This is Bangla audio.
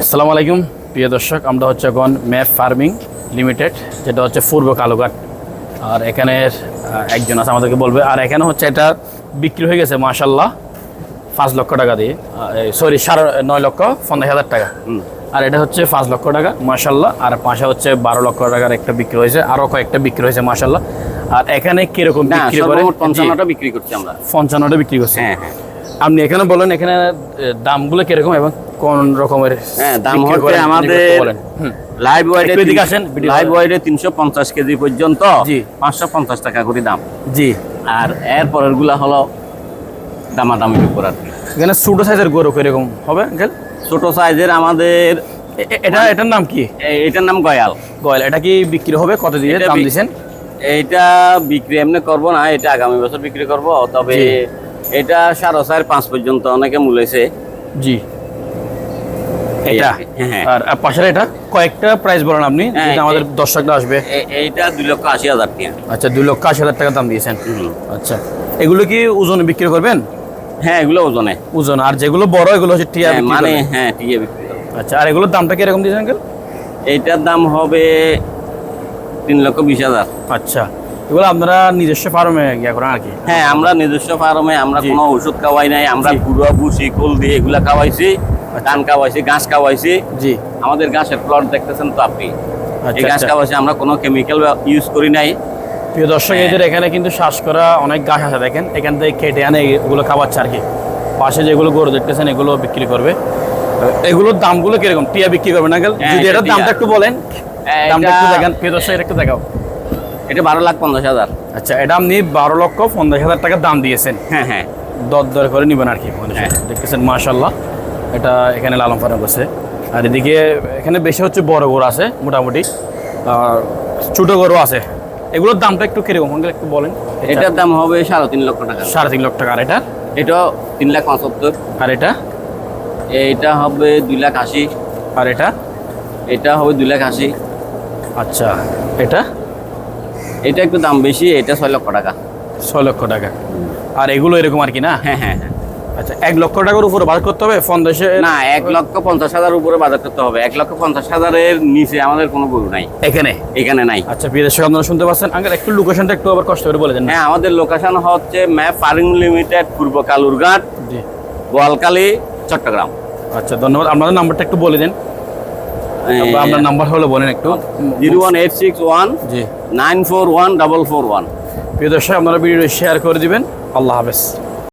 আসসালামু আলাইকুম প্রিয় দর্শক, আমরা হচ্ছে এখন ম্যাপ ফার্মিং লিমিটেড, যেটা হচ্ছে পূর্ব কালুঘাট। আর এখানে একজন আছে, আমাদেরকে বলবে। আর এখানে হচ্ছে এটা বিক্রি হয়ে গেছে মাশাল্লাহ 5 লক্ষ টাকা দিয়ে, সরি 9,50,000 টাকা। আর এটা হচ্ছে 5 লক্ষ টাকা মাশাল্লাহ। আর পাশে হচ্ছে 12 লক্ষ টাকার একটা বিক্রি হয়েছে, আরও কয়েকটা বিক্রি হয়েছে মাশাল্লাহ। আর এখানে কিরকম বিক্রি করে? 55টা বিক্রি করছি আমরা। 55টা বিক্রি করছে। হ্যাঁ হ্যাঁ। আপনি এখানে বলেন এখানে দামগুলো কিরকম এবং কোন রকমের? হ্যাঁ, দাম হচ্ছে আমাদের লাইভ ওয়েটে, এদিকে আসেন। লাইভ ওয়েটে 350 কেজি পর্যন্ত জি 550 টাকা করে দাম। জি। আর এর পরের গুলা হলো দামাদামির উপর আর কি। এখানে ছোট সাইজের গরু কিরকম হবে আঙ্কেল? ছোট সাইজের আমাদের এটার নাম কি? এটার নাম গয়াল। গয়াল। এটা কি বিক্রি হবে কত দিয়ে দাম দিয়েছেন? এইটা বিক্রি এমনি করব না, এটা আগামী বছর বিক্রি করব। তবে এটা 4.5 পর্যন্ত অনেকে মূলেছে। জি। এটা আর পাশের এটা কয়েকটা প্রাইস বলেন আপনি, যেটা আমাদের দর্শকরা আসবে। এইটা 2,80,000 টাকা। আচ্ছা, 2,80,000 টাকা দাম দিয়েছেন। আচ্ছা, এগুলো কি ওজনে বিক্রি করবেন? হ্যাঁ, এগুলো ওজনে। ওজন। আর যেগুলো বড় এগুলো হচ্ছে টিয়া বিক্রি মানে করবেন? হ্যাঁ, টিয়া বিক্রি করব। আচ্ছা, আর এগুলোর দামটা কি এরকম দিয়েছেন আঙ্কেল? এইটার দাম হবে 3,20,000। আচ্ছা, এগুলো আপনারা নিজস্ব ফার্মে গিয়া করেন আর কি? হ্যাঁ, আমরা নিজস্ব ফার্মে, আমরা কোনো ওষুধ খাওয়াই নাই। আমরা গুঁড়া ভুসি কোল দিয়ে এগুলা খাওয়াইছি, ধান খাওয়াইছি, ঘাস খাওয়াইছি। জি। আমাদের ঘাসের প্লট দেখতেছেন তো আপনি, এই ঘাস আচ্ছা। খাওয়াইছি, আমরা কোনো কেমিক্যাল ইউজ করি নাই। প্রিয় দর্শক, এদের এখানে কিন্তু শ্বাস করা অনেক ঘাস আছে, দেখেন এখান থেকে কেটে আনে এগুলো খাওয়াচ্ছে আর কি। পাশে যেগুলো গরু দেখতেছেন এগুলো বিক্রি করবে। এগুলোর দামগুলো কিরকম? টিয়া বিক্রি করবেন আঙ্কেল? যদি এটার দামটা একটু বলেন, দামটা একটু দেখেন প্রিয় দর্শক, একটু দেখাও। এটা 12,50,000। আচ্ছা, এটা আপনি 12,50,000 টাকা দাম দিয়েছেন? হ্যাঁ হ্যাঁ। দর করে নেবেন আর কি। দেখতেছেন মাশাল্লাহ, এটা এখানে লালন পালন করছে। আর এদিকে এখানে বেশি হচ্ছে বড় গরু আছে মোটামুটি, আর ছোটো গরু আছে। এগুলোর দামটা একটু কিরকম একটু বলেন? এটার দাম হবে 3.5 লক্ষ টাকা। 3.5 লক্ষ টাকা। আর এটা? এটাও 3,75,000। আর এটা? এইটা হবে 2,80,000। আর এটা? এটা হবে 2,80,000। আচ্ছা, এটা? এটা একটু দাম বেশি, এটা 6 লক্ষ টাকা। 6 লক্ষ টাকা। আর এগুলো এরকম আর কি না? হ্যাঁ হ্যাঁ হ্যাঁ। আচ্ছা, 1 লক্ষ টাকার উপরে বাজার করতে হবে ফোন দেশে? না, 1,50,000 উপরে বাজার করতে হবে। 1,50,000 নিচে আমাদের কোনো গরু নাই এখানে নাই। আচ্ছা, প্রিয় দর্শক, আপনারা শুনতে পাচ্ছেন আঙ্কেল, একটু লোকেশনটা একটু আবার কষ্ট করে বলে দেন। হ্যাঁ, আমাদের লোকেশন হচ্ছে ম্যাপ ফার্মিং লিমিটেড, পূর্ব কালুরঘাট, জি, গোয়ালকালী, চট্টগ্রাম। আচ্ছা, ধন্যবাদ। আপনাদের নাম্বারটা একটু বলে দেন। আপনার নাম্বার হলো বলেন একটু। 01861 জি 941 441। প্রিয় দর্শক, আপনারা ভিডিওটি শেয়ার করে দিবেন। আল্লাহ হাফেজ।